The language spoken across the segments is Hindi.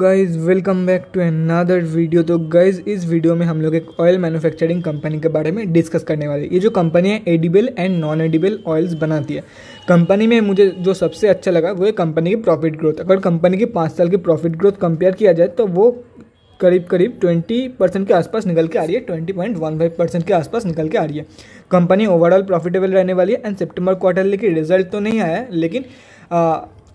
Guys welcome back to another video. तो गाइज इस वीडियो में हम लोग एक ऑयल मैन्युफैक्चरिंग कंपनी के बारे में डिस्कस करने वाले हैं। ये जो कंपनी है edible and non edible oils बनाती है। कंपनी में मुझे जो सबसे अच्छा लगा वो है कंपनी की प्रॉफिट ग्रोथ। अगर कंपनी की 5 साल की प्रॉफिट ग्रोथ कंपेयर किया जाए तो वो करीब 20% के आसपास निकल के आ रही है, 20.15% के आसपास निकल के आ रही है। कंपनी ओवरऑल प्रॉफिटेबल रहने वाली है एंड सितंबर क्वार्टरली की रिजल्ट तो नहीं आया है, लेकिन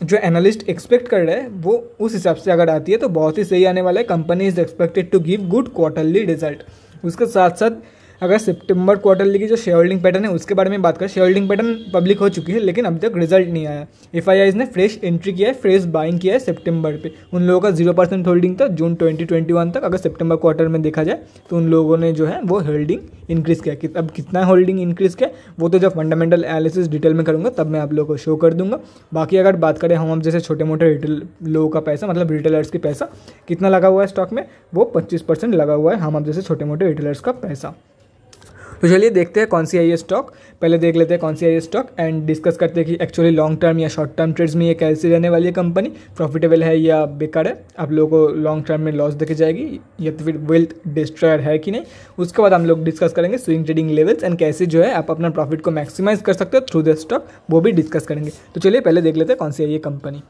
जो एनालिस्ट एक्सपेक्ट कर रहे हैं वो उस हिसाब से अगर आती है तो बहुत ही सही आने वाला है। Company is expected to give good quarterly result. उसके साथ साथ अगर सितंबर क्वार्टरली की जो शेयर होल्डिंग पैटर्न है उसके बारे में बात करें, शेयर होल्डिंग पैटर्न पब्लिक हो चुकी है लेकिन अभी तक रिजल्ट नहीं आया। एफआईआईज ने फ्रेश एंट्री किया है, फ्रेश बाइंग किया है सितंबर पे। उन लोगों का 0% होल्डिंग था जून 2021 तक। अगर सितंबर क्वार्टर में देखा जाए तो उन लोगों ने जो है वो होल्डिंग इंक्रीज़ किया। अब कितना होल्डिंग इंक्रीज़ किया वो तो जब फंडामेंटल एनालिसिस डिटेल में करूँगा तब मैं आप लोगों को शो कर दूंगा। बाकी अगर बात करें हम जैसे छोटे मोटे रिटेल लोगों का पैसा, मतलब रिटेलर्स के पैसा कितना लगा हुआ है स्टॉक में, वो 25% लगा हुआ है हम अब जैसे छोटे मोटे रिटेलर्स का पैसा। तो चलिए देखते हैं कौन सी है ये स्टॉक। पहले देख लेते हैं कौन सी है ये स्टॉक एंड डिस्कस करते हैं कि एक्चुअली लॉन्ग टर्म या शॉर्ट टर्म ट्रेड्स में ये कैसी रहने वाली है कंपनी, प्रॉफिटेबल है या बेकार है, आप लोगों को लॉन्ग टर्म में लॉस देके जाएगी या तो फिर वेल्थ डिस्ट्रॉयर है कि नहीं। उसके बाद हम लोग डिस्कस करेंगे स्विंग ट्रेडिंग लेवल्स एंड कैसे जो है आप अपना प्रॉफिट को मैक्सिमाइज कर सकते हो थ्रू द स्टॉक, वो भी डिस्कस करेंगे। तो चलिए पहले देख लेते हैं कौन सी है ये कंपनी।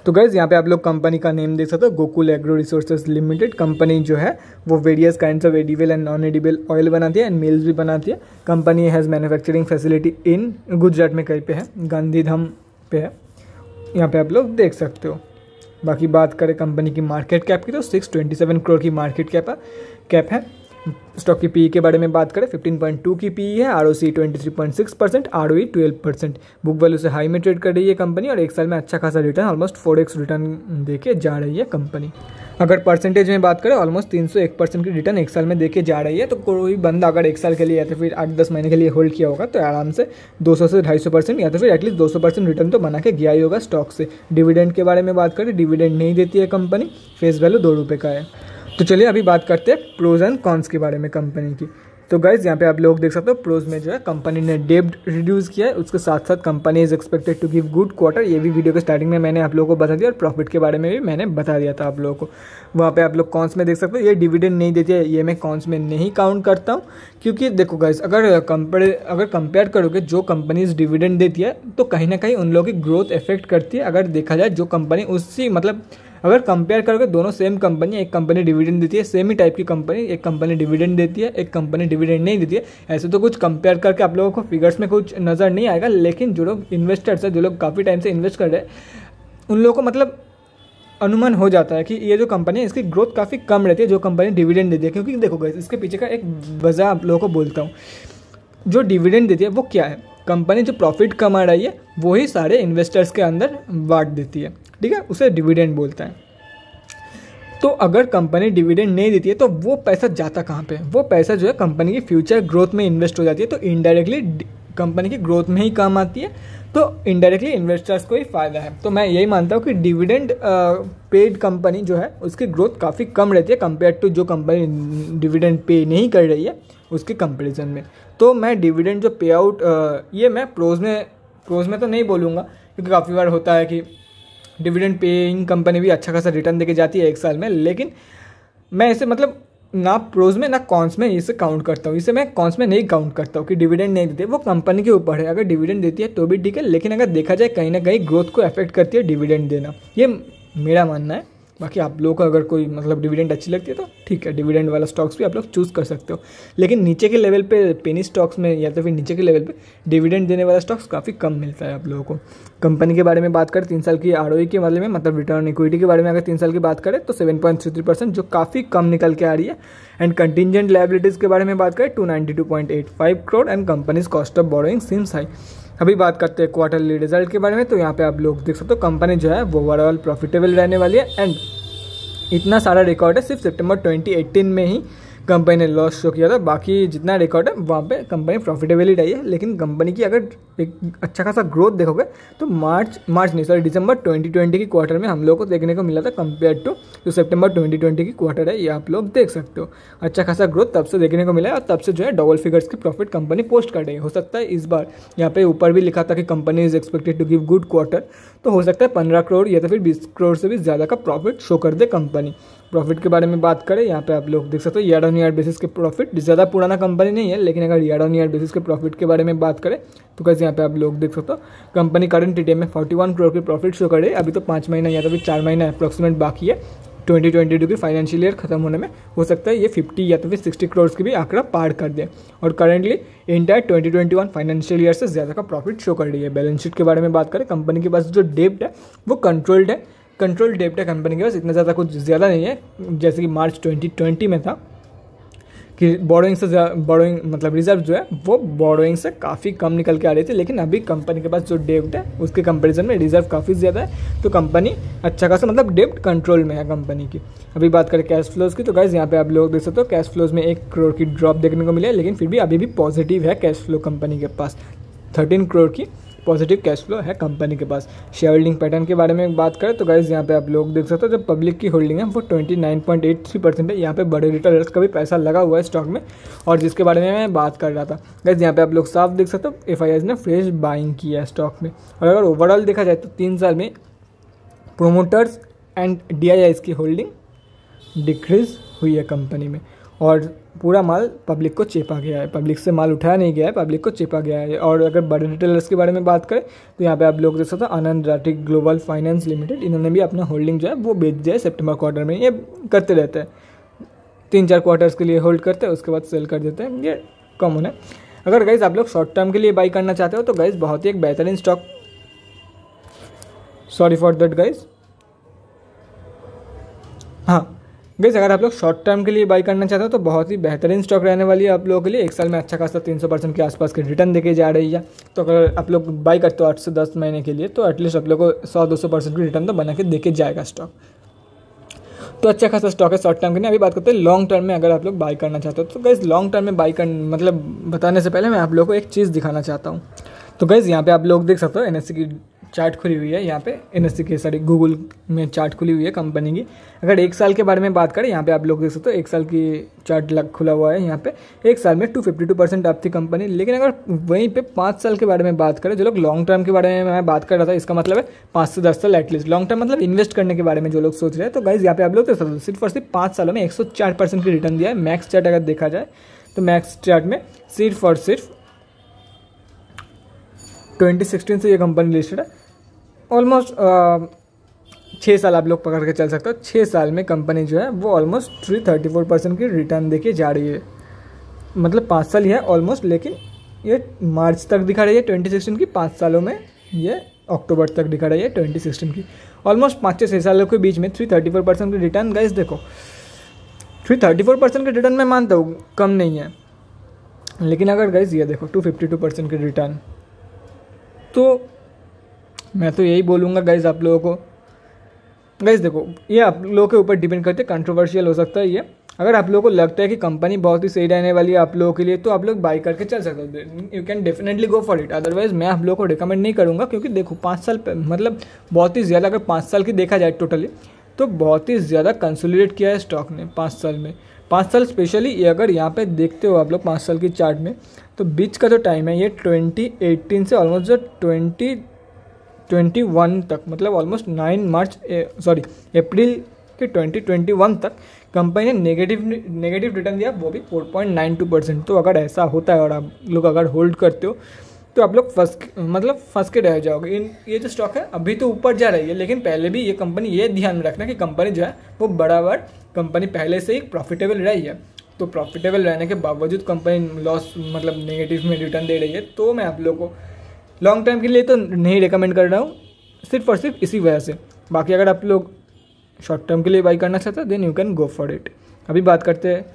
तो गाइज यहाँ पे आप लोग कंपनी का नेम देख सकते हो, Gokul agro resources limited. Company जो है वो various kinds of edible and non edible oil बनाती है एंड मिल्स भी बनाती है। Company has manufacturing facility in Gujarat में कहीं पे है, गांधीधाम पे है, यहाँ पे आप लोग देख सकते हो। बाकी बात करें कंपनी की मार्केट कैप की तो 627 करोड़ की मार्केट कैप है। स्टॉक की पी के बारे में बात करें 15.2 की पी है, आरओसी 23.6%, आरओई 12%। बुक वैल्यू से हाई में ट्रेड कर रही है कंपनी और एक साल में अच्छा खासा रिटर्न, ऑलमोस्ट 4x रिटर्न देके जा रही है कंपनी। अगर परसेंटेज में बात करें ऑलमोस्ट 301% की रिटर्न एक साल में देके जा रही है। तो कोई बंदा अगर एक साल के लिए या तो फिर 8-10 महीने के लिए होल्ड किया होगा तो आराम से 200 से 250% या तो फिर एटलीस्ट 200% रिटर्न तो बना के गया ही होगा स्टॉक से। डिविडेंड के बारे में बात करें, डिविडेंड नहीं देती है कंपनी, फेस वैल्यू 2 रुपये का है। तो चलिए अभी बात करते हैं प्रोज एंड कॉन्स के बारे में कंपनी की। तो गाइज यहाँ पे आप लोग देख सकते हो प्रोज में जो है कंपनी ने डेब्ट रिड्यूस किया है, उसके साथ साथ company is expected to give good quarter. ये भी वीडियो के स्टार्टिंग में मैंने आप लोगों को बता दिया और प्रॉफिट के बारे में भी मैंने बता दिया था आप लोगों को। वहाँ पे आप लोग कॉन्स में देख सकते हो ये डिविडेंड नहीं देती है, ये मैं कॉन्स में नहीं काउंट करता हूँ। क्योंकि देखो गाइज अगर कंपेयर करोगे जो कंपनीज डिविडेंड देती है तो कहीं ना कहीं उन लोगों की ग्रोथ इफेक्ट करती है। अगर देखा जाए जो कंपनी उसी मतलब अगर कंपेयर करोगे दोनों सेम कंपनी, एक कंपनी डिविडेंड देती है, सेम ही टाइप की कंपनी, एक कंपनी डिविडेंड देती है, एक कंपनी डिविडेंड नहीं देती है, ऐसे तो कुछ कंपेयर करके आप लोगों को फिगर्स में कुछ नज़र नहीं आएगा। लेकिन जो लोग इन्वेस्टर्स हैं, जो लोग काफ़ी टाइम से इन्वेस्ट कर रहे हैं, उन लोगों को मतलब अनुमान हो जाता है कि ये जो कंपनी है इसकी ग्रोथ काफ़ी कम रहती है जो कंपनी डिविडेंड देती है। क्योंकि देखो गाइस इसके पीछे का एक वजह आप लोगों को बोलता हूँ। जो डिविडेंड देती है वो क्या है, कंपनी जो प्रॉफिट कमा रही है वही सारे इन्वेस्टर्स के अंदर बांट देती है, ठीक है, उसे डिविडेंड बोलता है। तो अगर कंपनी डिविडेंड नहीं देती है तो वो पैसा जाता कहाँ पे, वो पैसा जो है कंपनी की फ्यूचर ग्रोथ में इन्वेस्ट हो जाती है। तो इनडायरेक्टली कंपनी की ग्रोथ में ही काम आती है, तो इनडायरेक्टली इन्वेस्टर्स को ही फ़ायदा है। तो मैं यही मानता हूँ कि डिविडेंड पेड कंपनी जो है उसकी ग्रोथ काफ़ी कम रहती है कंपेयर टू जो कंपनी डिविडेंड पे नहीं कर रही है उसके कंपेरिजन में। तो मैं डिविडेंड जो पे आउट ये मैं प्रोज में तो नहीं बोलूँगा, क्योंकि काफ़ी बार होता है कि डिविडेंड पेइंग कंपनी भी अच्छा खासा रिटर्न देके जाती है एक साल में, लेकिन मैं इसे मतलब ना प्रोज में ना कॉन्स में इसे काउंट करता हूँ। इसे मैं कॉन्स में नहीं काउंट करता हूँ कि डिविडेंड नहीं देती है, वो कंपनी के ऊपर है। अगर डिविडेंड देती है तो भी ठीक है, लेकिन अगर देखा जाए कहीं ना कहीं ग्रोथ को अफेक्ट करती है डिविडेंड देना, ये मेरा मानना है। बाकी आप लोगों को अगर कोई मतलब डिविडेंड अच्छी लगती है तो ठीक है, डिविडेंड वाला स्टॉक्स भी आप लोग चूज़ कर सकते हो। लेकिन नीचे के लेवल पे पेनी स्टॉक्स में या तो फिर नीचे के लेवल पे डिविडेंड देने वाला स्टॉक्स काफ़ी कम मिलता है आप लोगों को। कंपनी के बारे में बात करें 3 साल की आरओई के बारे में, मतलब रिटर्न इक्विटी के बारे में अगर 3 साल की बात करें तो 7.33%, जो काफ़ी कम निकल के आ रही है। एंड कंटिंजेंट लायबिलिटीज़ के बारे में बात करें 292.85 crore and companies cost of borrowing seems high. अभी बात करते हैं क्वार्टरली रिजल्ट के बारे में। तो यहाँ पे आप लोग देख सकते हो कंपनी जो है वो ओवरऑल प्रॉफिटेबल रहने वाली है एंड इतना सारा रिकॉर्ड है सिर्फ सितंबर 2018 में ही कंपनी ने लॉस शो किया था। बाकी जितना रिकॉर्ड है वहाँ पे कंपनी प्रॉफिटेबल ही रही है। लेकिन कंपनी की अगर एक अच्छा खासा ग्रोथ देखोगे तो दिसंबर 2020 की क्वार्टर में हम लोग को देखने को मिला था कंपेयर टू जो सितंबर 2020 की क्वार्टर है, ये आप लोग देख सकते हो। अच्छा खासा ग्रोथ तब से देखने को मिला है और तब से जो है डबल फिगर्स की प्रॉफिट कंपनी पोस्ट कर रही है। हो सकता है इस बार यहाँ पे ऊपर भी लिखा था कि company is expected to give good quarter, तो हो सकता है 15 करोड़ या तो फिर 20 करोड़ से भी ज़्यादा का प्रॉफिट शो कर दे कंपनी। प्रॉफिट के बारे में बात करें यहाँ पे आप लोग देख सकते हो ईयर ऑन ईयर बेसिस के प्रॉफिट, ज़्यादा पुराना कंपनी नहीं है लेकिन अगर ईयर ऑन ईयर बेसिस के प्रॉफिट के बारे में बात करें तो कैसे यहाँ पे आप लोग देख सकते हो कंपनी करंट टाइम में 41 करोड़ की प्रॉफिट शो कर रही है। अभी तो 5 महीना या तो फिर 4 महीना अप्रॉक्सीमेट बाकी है 2022 की फाइनेंशियल ईयर खत्म होने में। हो सकता है ये 50 या तो फिर 60 करोड़ की भी आंकड़ा पार कर दे और करेंटली इंटायर 2021 फाइनेंशियल ईयर से ज़्यादा का प्रॉफिट शो कर रही है। बैलेंस शीट के बारे में बात करें, कंपनी के पास जो डेब्ट है वो कंट्रोल्ड है, कंट्रोल डेब्ट है कंपनी के पास, इतना ज़्यादा कुछ ज़्यादा नहीं है जैसे कि मार्च 2020 में था कि बोरोइंग मतलब रिजर्व जो है वो बोरोइंग से काफ़ी कम निकल के आ रही थी। लेकिन अभी कंपनी के पास जो डेब्ट है उसके कंपैरिजन में रिजर्व काफ़ी ज़्यादा है, तो कंपनी अच्छा खासा मतलब डेब्ट कंट्रोल में है कंपनी की। अभी बात करें कैश फ्लोज की तो गाइस यहाँ पे आप लोग देख सकते हो कैश फ्लोज में 1 करोड़ की ड्रॉप देखने को मिली है, लेकिन फिर भी अभी भी पॉजिटिव है कैश फ्लो कंपनी के पास। 13 करोड़ की पॉजिटिव कैश फ्लो है कंपनी के पास। शेयर होल्डिंग पैटर्न के बारे में बात करें तो गाइस यहाँ पे आप लोग देख सकते हो जो पब्लिक की होल्डिंग है वो 29.83% है। यहाँ पे बड़े रिटेलर्स का भी पैसा लगा हुआ है स्टॉक में और जिसके बारे में मैं बात कर रहा था। गाइस यहाँ पे आप लोग साफ देख सकते हो FIIs ने फ्रेश बाइंग किया है स्टॉक में। और अगर ओवरऑल देखा जाए तो 3 साल में प्रोमोटर्स एंड DIIs की होल्डिंग डिक्रीज हुई है कंपनी में और पूरा माल पब्लिक को चेपा गया है, पब्लिक से माल उठाया नहीं गया है, पब्लिक को चेपा गया है। और अगर बड़े रिटेलर्स के बारे में बात करें तो यहाँ पे आप लोग देख सकते हो आनंद राठी ग्लोबल फाइनेंस लिमिटेड, इन्होंने भी अपना होल्डिंग जो है वो बेच दिया है सितंबर क्वार्टर में। ये करते रहते हैं, 3-4 क्वार्टर्स के लिए होल्ड करते हैं उसके बाद सेल कर देते हैं, ये कॉमन है। अगर गाइज आप लोग शॉर्ट टर्म के लिए बाई करना चाहते हो तो गाइज बहुत ही एक बेहतरीन stock, sorry for that guys, हाँ गाइस अगर आप लोग शॉर्ट टर्म के लिए बाई करना चाहते हो तो बहुत ही बेहतरीन स्टॉक रहने वाली है आप लोगों के लिए। 1 साल में अच्छा खासा 300% के आसपास के रिटर्न देके जा रही है। तो अगर आप लोग बाई करते हो 8 से 10 महीने के लिए तो एटलीस्ट आप लोग को 100-200% की रिटर्न तो बना के देके जाएगा स्टॉक। तो अच्छा खासा स्टॉक है शॉर्ट टर्म के लिए। अभी बात करते हैं लॉन्ग टर्म में अगर आप लोग बाई करना चाहते हो तो गाइस लॉन्ग टर्म में बाई कर मतलब बताने से पहले मैं आप लोगों को एक चीज़ दिखाना चाहता हूँ। तो गाइस यहाँ पे आप लोग देख सकते हो NSE की चार्ट खुली हुई है, यहाँ पे NSE के सारी गूगल में चार्ट खुली हुई है कंपनी की। अगर 1 साल के बारे में बात करें यहाँ पे आप लोग देख सकते हो 1 साल की चार्ट खुला हुआ है। यहाँ पे 1 साल में 252% अप थी कंपनी। लेकिन अगर वहीं पे 5 साल के बारे में बात करें, जो लोग लॉन्ग टर्म के बारे में मैं बात कर रहा था, इसका मतलब है 5 से 10 साल एटलीस्ट लॉन्ग टर्म मतलब इन्वेस्ट करने के बारे में जो लोग सोच रहे हैं, तो गाइज यहाँ पे आप लोग देख सकते हो सिर्फ और सिर्फ 5 सालों में 104% की रिटर्न दिया है। मैक्स चार्ट अगर देखा जाए तो मैक्स चार्ट में सिर्फ और सिर्फ 2016 से ये कंपनी लिस्टेड है। ऑलमोस्ट 6 साल आप लोग पकड़ के चल सकते हो, 6 साल में कंपनी जो है वो ऑलमोस्ट 34% की रिटर्न देके जा रही है। मतलब 5 साल ही है ऑलमोस्ट, लेकिन ये मार्च तक दिखा रही है 2016 की, 5 सालों में ये अक्टूबर तक दिखा रही है 2016 की। ऑलमोस्ट 5 से 6 सालों के बीच में 334% की रिटर्न। गाइस देखो 334% की रिटर्न मैं मानता हूँ कम नहीं है, लेकिन अगर गाइस ये देखो 252% की रिटर्न, तो मैं तो यही बोलूँगा गाइज आप लोगों को। गाइज देखो ये आप लोगों के ऊपर डिपेंड करते हैं, कंट्रोवर्शियल हो सकता है ये। अगर आप लोगों को लगता है कि कंपनी बहुत ही सही रहने वाली है आप लोगों के लिए तो आप लोग बाई करके चल सकते हो, you can definitely go for it. Otherwise मैं आप लोगों को रिकमेंड नहीं करूँगा, क्योंकि देखो 5 साल मतलब बहुत ही ज़्यादा, अगर 5 साल की देखा जाए टोटली तो बहुत ही ज़्यादा कंसोलिडेट किया है स्टॉक ने 5 साल में। 5 साल स्पेशली अगर यहाँ पे देखते हो आप लोग 5 साल की चार्ट में, तो बीच का जो टाइम है ये 2018 से ऑलमोस्ट जो 2021 तक, मतलब ऑलमोस्ट अप्रैल के 2021 तक कंपनी ने नेगेटिव रिटर्न दिया, वो भी 4.92%। तो अगर ऐसा होता है और आप लोग अगर होल्ड करते हो तो आप लोग फंस के रह जाओगे। ये जो स्टॉक है अभी तो ऊपर जा रही है, लेकिन पहले भी ये कंपनी, ये ध्यान में रखना कि कंपनी जो है वो बराबर कंपनी पहले से ही प्रॉफिटेबल रही है। तो प्रॉफिटेबल रहने के बावजूद कंपनी लॉस मतलब नेगेटिव में रिटर्न दे रही है, तो मैं आप लोगों को लॉन्ग टर्म के लिए तो नहीं रिकमेंड कर रहा हूँ, सिर्फ और सिर्फ इसी वजह से। बाकी अगर आप लोग शॉर्ट टर्म के लिए बाई करना चाहते हो then you can go for it. अभी बात करते हैं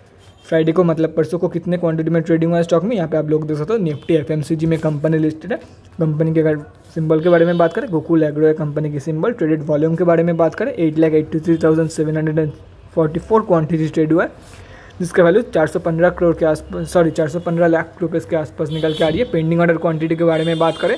फ्राइडे को, मतलब परसों को कितने क्वांटिटी में ट्रेडिंग हुआ है स्टॉक में। यहाँ पे आप लोग देख सकते हो निफ्टी FMCG में कंपनी लिस्टेड है। कंपनी के अगर सिंबल के बारे में बात करें, गोकुल एग्रो है कंपनी की सिंबल। ट्रेडेड वॉल्यूम के बारे में बात करें 8,83,744 क्वांटिटी ट्रेड हुआ है। जिसका वैल्यू 415 करोड़ के आसपास 415 लाख रुपये के आसपास निकल के आ रही है। पेंडिंग ऑर्डर क्वांटिटी के बारे में बात करें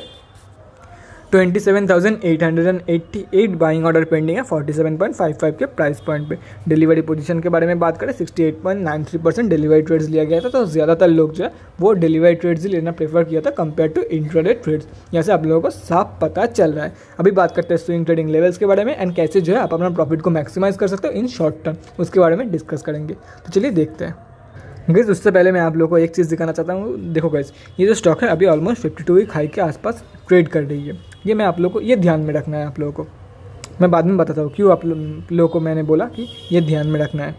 27,888 बाइंग ऑर्डर पेंडिंग है 47.55 के प्राइस पॉइंट पे। डिलीवरी पोजीशन के बारे में बात करें 68.93% डिलीवरी ट्रेड्स लिया गया था, तो ज़्यादातर लोग जो है वो डिलीवरी ट्रेड्स ही लेना प्रेफर किया था कंपेयर टू इंट्राडे ट्रेड्स। यहाँ से आप लोगों को साफ पता चल रहा है। अभी बात करते हैं स्विंग ट्रेडिंग लेवल्स के बारे में एंड कैसे जो है आप अपना प्रॉफिट को मैक्सिमाइज कर सकते हो इन शॉर्ट टर्म, उसके बारे में डिस्कस करेंगे। तो चलिए देखते हैं। गाइस उससे पहले मैं आप लोगों को एक चीज़ दिखाना चाहता हूँ। देखो गाइस, ये जो स्टॉक है अभी ऑलमोस्ट 52 वीक हाई के आसपास ट्रेड कर रही है। ये मैं आप लोगों को ये ध्यान में रखना है। आप लोगों को मैं बाद में बताता हूँ क्यों आप लोगों को मैंने बोला कि ये ध्यान में रखना है।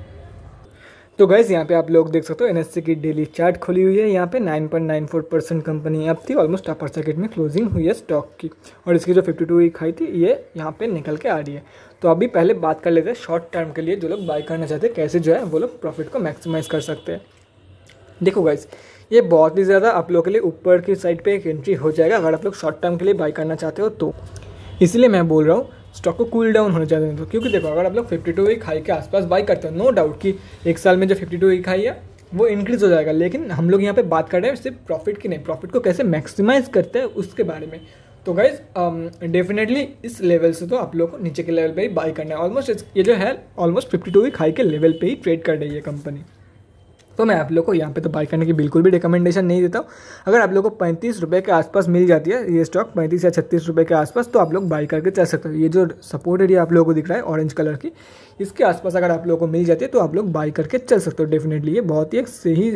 तो गाइस यहाँ पे आप लोग देख सकते हो NSE की डेली चार्ट खुली हुई है। यहाँ पे 9.94% कंपनी अब थी, ऑलमोस्ट अपर सर्किट में क्लोजिंग हुई है स्टॉक की, और इसकी जो 52 वीक हाई थी ये यहाँ पे निकल के आ रही है। तो अभी पहले बात कर लेते हैं शॉर्ट टर्म के लिए जो लोग बाई करना चाहते हैं कैसे जो है वो लोग प्रॉफिट को मैक्सिमाइज कर सकते हैं। देखो गाइस, ये बहुत ही ज़्यादा आप लोगों के लिए ऊपर की साइड पे एक एंट्री हो जाएगा अगर आप लोग शॉर्ट टर्म के लिए बाई करना चाहते हो तो। इसलिए मैं बोल रहा हूँ स्टॉक को कूल डाउन होने चाहिए। तो क्योंकि देखो अगर आप लोग 52 वीक हाई के आसपास बाई करते हो, नो डाउट कि एक साल में जो 52 वीक हाई है वो इंक्रीज हो जाएगा, लेकिन हम लोग यहाँ पे बात कर रहे हैं सिर्फ प्रॉफिट की नहीं, प्रॉफिट को कैसे मैक्सिमाइज करते हैं उसके बारे में। तो गाइज डेफिनेटली इस लेवल से तो आप लोग को नीचे के लेवल पे ही बाई करना है। ऑलमोस्ट ये जो है ऑलमोस्ट 52 वीक हाई के लेवल पे ही ट्रेड कर रही है कंपनी। तो मैं आप लोग को यहाँ पे तो बाई करने की बिल्कुल भी रिकमेंडेशन नहीं देता हूँ। अगर आप लोग को 35 रुपये के आसपास मिल जाती है ये स्टॉक 35 या 36 रुपये के आसपास, तो आप लोग बाई करके चल सकते हो। ये जो सपोर्ट एरिया आप लोगों को दिख रहा है ऑरेंज कलर की, इसके आसपास अगर आप लोगों को मिल जाती है तो आप लोग बाई करके चल सकते हो। डेफिनेटली ये बहुत ही एक सही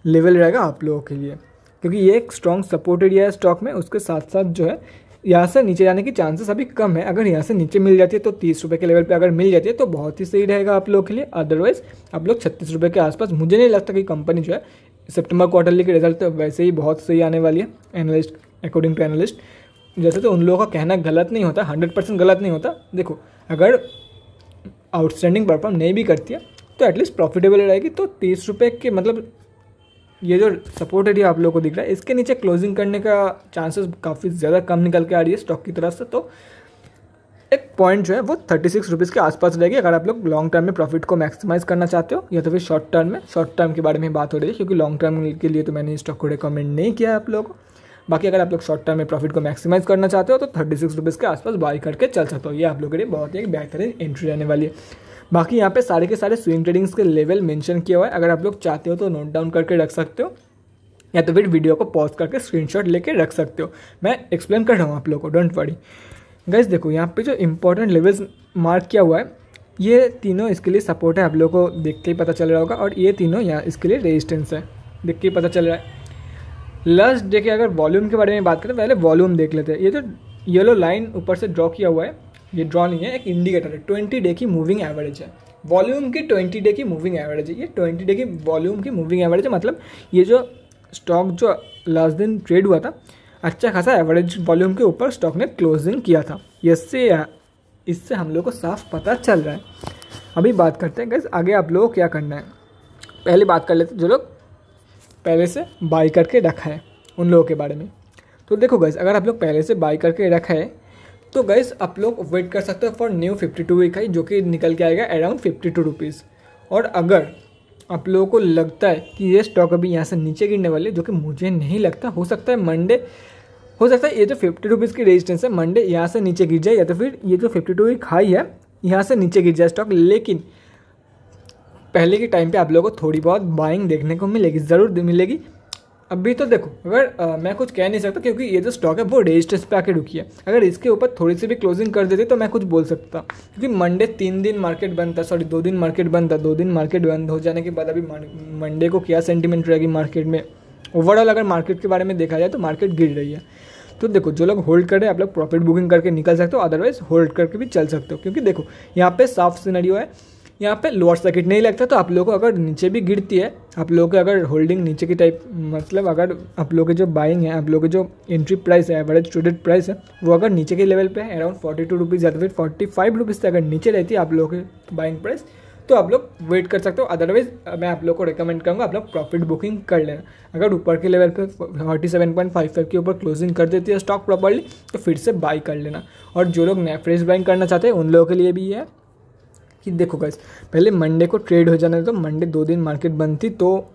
लेवल रहेगा आप लोगों के लिए, क्योंकि ये एक स्ट्रॉन्ग सपोर्ट एरिया है स्टॉक में। उसके साथ साथ जो है यहाँ से नीचे जाने की चांसेस अभी कम है। अगर यहाँ से नीचे मिल जाती है तो 30 रुपये के लेवल पे अगर मिल जाती है तो बहुत ही सही रहेगा आप लोग के लिए। अदरवाइज आप लोग 36 रुपये के आसपास, मुझे नहीं लगता कि कंपनी जो है सितंबर क्वार्टरली के रिजल्ट तो वैसे ही बहुत सही आने वाली है एनालिस्ट अकॉर्डिंग टू एनालिस्ट जैसे। तो उन लोगों का कहना गलत नहीं होता, 100% गलत नहीं होता। देखो अगर आउटस्टैंडिंग परफॉर्म नहीं भी करती है तो एटलीस्ट प्रॉफिटेबल रहेगी। तो 30 रुपये के मतलब ये जो सपोर्ट एरिया आप लोगों को दिख रहा है इसके नीचे क्लोजिंग करने का चांसेस काफ़ी ज़्यादा कम निकल के आ रही है स्टॉक की तरफ से। तो एक पॉइंट जो है वो 36 रुपीज़ के आसपास रहेगी अगर आप लोग लॉन्ग टर्म में प्रॉफिट को मैक्सिमाइज करना चाहते हो, या तो फिर शॉर्ट टर्म में। शॉर्ट टर्म के बारे में बात हो रही है क्योंकि लॉन्ग टर्म के लिए तो मैंने स्टॉक को रिकमेंड नहीं किया है आप लोगों को। बाकी अगर आप लोग शॉर्ट टर्म में प्रॉफिट को मैक्सिमाइज करना चाहते हो तो 36 रुपीज़ के आसपास बाई करके चल सकते हो। ये आप लोगों के लिए बहुत ही एक बेहतरीन एंट्री रहने वाली है। बाकी यहाँ पे सारे के सारे स्विंग ट्रेडिंग्स के लेवल मेंशन किया हुआ है, अगर आप लोग चाहते हो तो नोट डाउन करके रख सकते हो, या तो फिर वीडियो को पॉज करके स्क्रीनशॉट लेके रख सकते हो। मैं एक्सप्लेन कर रहा हूँ आप लोगों को, डोंट वरी गाइस। देखो यहाँ पे जो इंपॉर्टेंट लेवल्स मार्क किया हुआ है ये तीनों इसके लिए सपोर्ट है, आप लोगों को देख के ही पता चल रहा होगा, और ये तीनों यहाँ इसके लिए रेजिस्टेंस है, देख के ही पता चल रहा है। लास्ट डे के अगर वॉल्यूम के बारे में बात करें, पहले वॉल्यूम देख लेते हैं। ये जो येलो लाइन ऊपर से ड्रॉ किया हुआ है ये ड्रॉ नहीं है, एक इंडिकेटर है, 20 डे की मूविंग एवरेज है। वॉल्यूम की 20 डे की मूविंग एवरेज है, ये 20 डे की वॉल्यूम की मूविंग एवरेज है। मतलब ये जो स्टॉक जो लास्ट दिन ट्रेड हुआ था अच्छा खासा एवरेज वॉल्यूम के ऊपर स्टॉक ने क्लोजिंग किया था। इससे हम लोग को साफ पता चल रहा है। अभी बात करते हैं गाइस आगे आप लोगों को क्या करना है। पहले बात कर लेते हैं जो लोग पहले से बाई करके रखा है उन लोगों के बारे में। तो देखो गाइस अगर आप लोग पहले से बाई करके रखा है तो गाइस आप लोग वेट कर सकते हो फॉर न्यू 52 वीक हाई जो कि निकल के आएगा अराउंड 52 रुपीज़। और अगर आप लोगों को लगता है कि ये स्टॉक अभी यहाँ से नीचे गिरने वाले, जो कि मुझे नहीं लगता, हो सकता है मंडे, हो सकता है ये जो 50 रुपीज़ की रेजिस्टेंस है मंडे यहाँ से नीचे गिर जाए, या तो फिर ये जो 52 वीक हाई है यहाँ से नीचे गिर जाए स्टॉक। लेकिन पहले के टाइम पे आप लोगों को थोड़ी बहुत बाइंग देखने को मिलेगी, ज़रूर मिलेगी। अभी तो देखो अगर मैं कुछ कह नहीं सकता क्योंकि ये जो स्टॉक है वो रेजिस्टेंस पे आके रुकी है। अगर इसके ऊपर थोड़ी सी भी क्लोजिंग कर देती तो मैं कुछ बोल सकता, क्योंकि मंडे 3 दिन मार्केट बंद था, 2 दिन मार्केट बंद था। 2 दिन मार्केट बंद हो जाने के बाद अभी मंडे को क्या सेंटीमेंट रहेगी मार्केट में। ओवरऑल अगर मार्केट के बारे में देखा जाए तो मार्केट गिर रही है। तो देखो जो लोग होल्ड कर रहे हैं आप लोग प्रॉफिट बुकिंग करके निकल सकते हो, अदरवाइज होल्ड करके भी चल सकते हो। क्योंकि देखो यहाँ पे साफ सिनेरियो है, यहाँ पे लोअर सर्किट नहीं लगता, तो आप लोगों को अगर नीचे भी गिरती है, आप लोगों के अगर होल्डिंग नीचे की टाइप, मतलब अगर आप लोगों के जो बाइंग है, आप लोगों के जो एंट्री प्राइस है, एवरेज ट्रेडेड प्राइस है, वो अगर नीचे के लेवल पे है अराउंड 42 रुपीज़ या तो फिर 45 रुपीज़ से अगर नीचे रहती है आप लोगों की बाइंग प्राइस, तो आप लोग वेट कर सकते हो। अदरवाइज मैं आप लोग को रिकमेंड करूँगा आप लोग प्रॉफिट बुकिंग कर लेना। अगर ऊपर के लेवल पे 47.55 के ऊपर क्लोजिंग कर देती है स्टॉक प्रॉपर्ली तो फिर से बाई कर लेना। और जो लोग फ्रेश बाइंग करना चाहते हैं उन लोगों के लिए भी है कि देखो गाइस, पहले मंडे को ट्रेड हो जाने तो मंडे 2 दिन मार्केट बंद थी, तो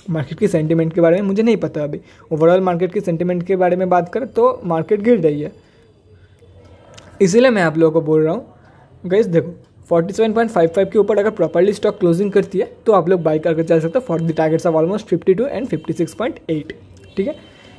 मार्केट की सेंटीमेंट के बारे में मुझे नहीं पता अभी। ओवरऑल मार्केट की सेंटीमेंट के बारे में बात करें तो मार्केट गिर रही है, इसीलिए मैं आप लोगों को बोल रहा हूँ गाइस। देखो 47.55 के ऊपर अगर प्रॉपर्ली स्टॉक क्लोजिंग करती है तो आप लोग बाई करके चल सकते हो for the targets of almost 52 and 56.8। ठीक है,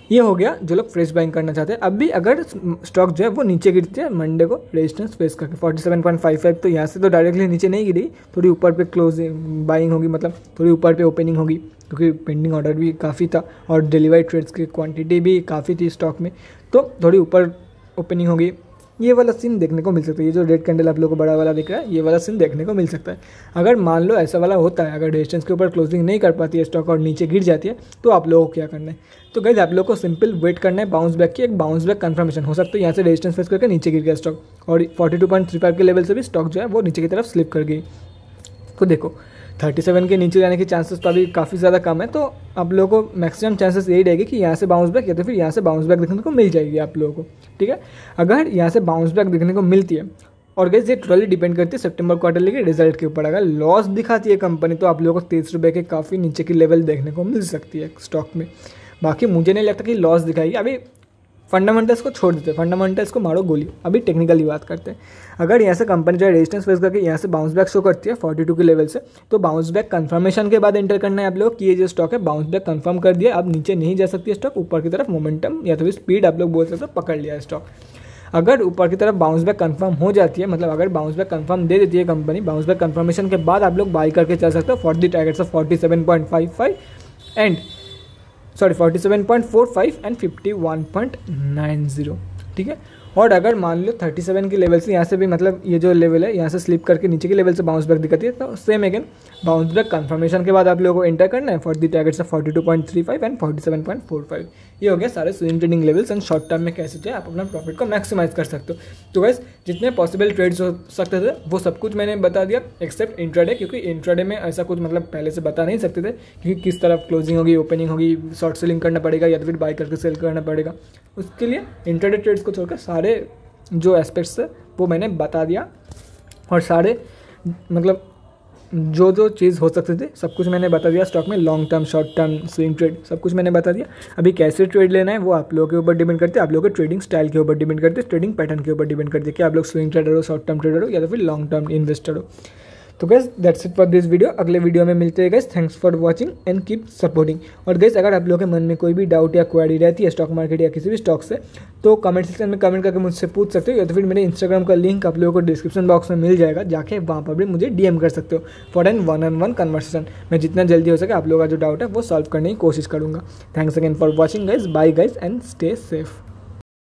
ये हो गया जो लोग फ्रेश बाइंग करना चाहते हैं। अब भी अगर स्टॉक जो है वो नीचे गिरती है मंडे को रेजिस्टेंस फेस करके 47.55, तो यहाँ से तो डायरेक्टली नीचे नहीं गिरी, थोड़ी ऊपर पे क्लोजिंग बाइंग होगी, मतलब थोड़ी ऊपर पे ओपनिंग होगी, क्योंकि पेंडिंग ऑर्डर भी काफ़ी था और डिलीवरी ट्रेड्स की क्वांटिटी भी काफ़ी थी स्टॉक में, तो थोड़ी ऊपर ओपनिंग होगी। ये वाला सीन देखने को मिल सकता है, ये जो रेड कैंडल आप लोगों को बड़ा वाला दिख रहा है, ये वाला सीन देखने को मिल सकता है। अगर मान लो ऐसा वाला होता है, अगर रेजिस्टेंस के ऊपर क्लोजिंग नहीं कर पाती है स्टॉक और नीचे गिर जाती है, तो आप लोगों को क्या करना है? तो गाइस आप लोगों को सिंपल वेट करना है बाउंस बैक की, एक बाउंस बैक कंफर्मेशन हो सकता है यहाँ से रेजिस्टेंस फेस करके नीचे गिर गया स्टॉक और 42.35 के लेवल से भी स्टॉक जो है वो नीचे की तरफ स्लिप कर गई। तो देखो 37 के नीचे जाने के चांसेस तो अभी काफ़ी ज़्यादा कम है, तो आप लोगों को मैक्सिमम चांसेस यही रहेगी कि यहाँ से बाउंस बैक या तो फिर यहाँ से बाउंस बैक देखने को मिल जाएगी आप लोगों को। ठीक है, अगर यहाँ से बाउंस बैक देखने को मिलती है, और गाइस ये टोटली डिपेंड करती है सितंबर क्वार्टरली के रिजल्ट के ऊपर। अगर लॉस दिखाती है कंपनी तो आप लोगों को 30 रुपये के काफ़ी नीचे की लेवल देखने को मिल सकती है स्टॉक में। बाकी मुझे नहीं लगता कि लॉस दिखाएगी। अभी फंडामेंटल्स को छोड़ देते हैं, फंडामेंटल्स को मारो गोली, अभी टेक्निकली बात करते हैं। अगर यहाँ से कंपनी जो है रेजिस्टेंस फेस करके यहाँ से बाउंस बैक शो करती है 42 के लेवल से, तो बाउंस बैक कंफर्मेशन के बाद एंटर करना है आप लोग कि ये जो स्टॉक है बाउंस बैक कंफर्म कर दिया, अब नीचे नहीं जा सकती है स्टॉक, ऊपर की तरफ मोमेंटम या तो फिर स्पीड आप लोग बोल सकते हो पकड़ लिया है स्टॉक। अगर ऊपर की तरफ बाउंस बैक कंफर्म हो जाती है, मतलब अगर बाउंस बैक कंफर्म दे देती है कंपनी, बाउंस बैक कंफर्मेशन के बाद आप लोग बाई करके चल सकते हो for the targets of 47.55 and 47.45 and 51.90। ठीक है, और अगर मान लो 37 के लेवल से यहाँ से भी, मतलब ये जो लेवल है यहाँ से स्लिप करके नीचे के लेवल से बाउंस बैक दिखाती है, तो same again bounce back confirmation के बाद आप लोगों को एंटर करना है for the targets of 42.35 and 47.45। ये हो गया सारे swing trading levels and short term में कैसे जो है आप अपना प्रॉफिट को मैक्सिमाइज कर सकते हो। तो गाइस जितने पॉसिबल ट्रेड्स हो सकते थे वो सब कुछ मैंने बता दिया एक्सेप्ट इंट्राडे, क्योंकि इंट्राडे में ऐसा कुछ मतलब पहले से बता नहीं सकते थे, क्योंकि किस तरफ क्लोजिंग होगी, ओपनिंग होगी, शॉर्ट सेलिंग करना पड़ेगा या तो फिर बाई करके सेल करना पड़ेगा। उसके लिए इंट्राडे ट्रेड्स को छोड़कर सारे जो एस्पेक्ट्स है वो मैंने बता दिया, और सारे मतलब जो जो चीज़ हो सकते थे सब कुछ मैंने बता दिया। स्टॉक में long term, short term, swing trade सब कुछ मैंने बता दिया। अभी कैसे ट्रेड लेना है वो आप लोगों के ऊपर डिपेंड करते हैं, आप लोगों के ट्रेडिंग स्टाइल के ऊपर डिपेंड करते हैं, ट्रेडिंग पैटर्न के ऊपर डिपेंड करते हैं कि आप लोग स्विंग ट्रेडर हो, शॉर्ट टर्म ट्रेडर हो या तो फिर लॉन्ग टर्म इन्वेस्टर हो। तो guys that's it for this video. अगले वीडियो में मिलते हैं guys. Thanks for watching and keep supporting. और गाइस अगर आप लोगों के मन में कोई भी डाउट या क्वेरी रहती है स्टॉक मार्केट या किसी भी स्टॉक से, तो कमेंट सेक्शन में कमेंट करके मुझसे पूछ सकते हो, या तो फिर मेरे इंस्टाग्राम का लिंक आप लोगों को डिस्क्रिप्शन बॉक्स में मिल जाएगा, जाके वहाँ पर भी मुझे डीएम कर सकते हो फॉर एन 1-on-1 कन्वर्सेशन। मैं जितना जल्दी हो सके आप लोगों का जो डाउट है वो सॉल्व करने की कोशिश करूँगा। Thanks again for watching guys, bye guys and stay safe.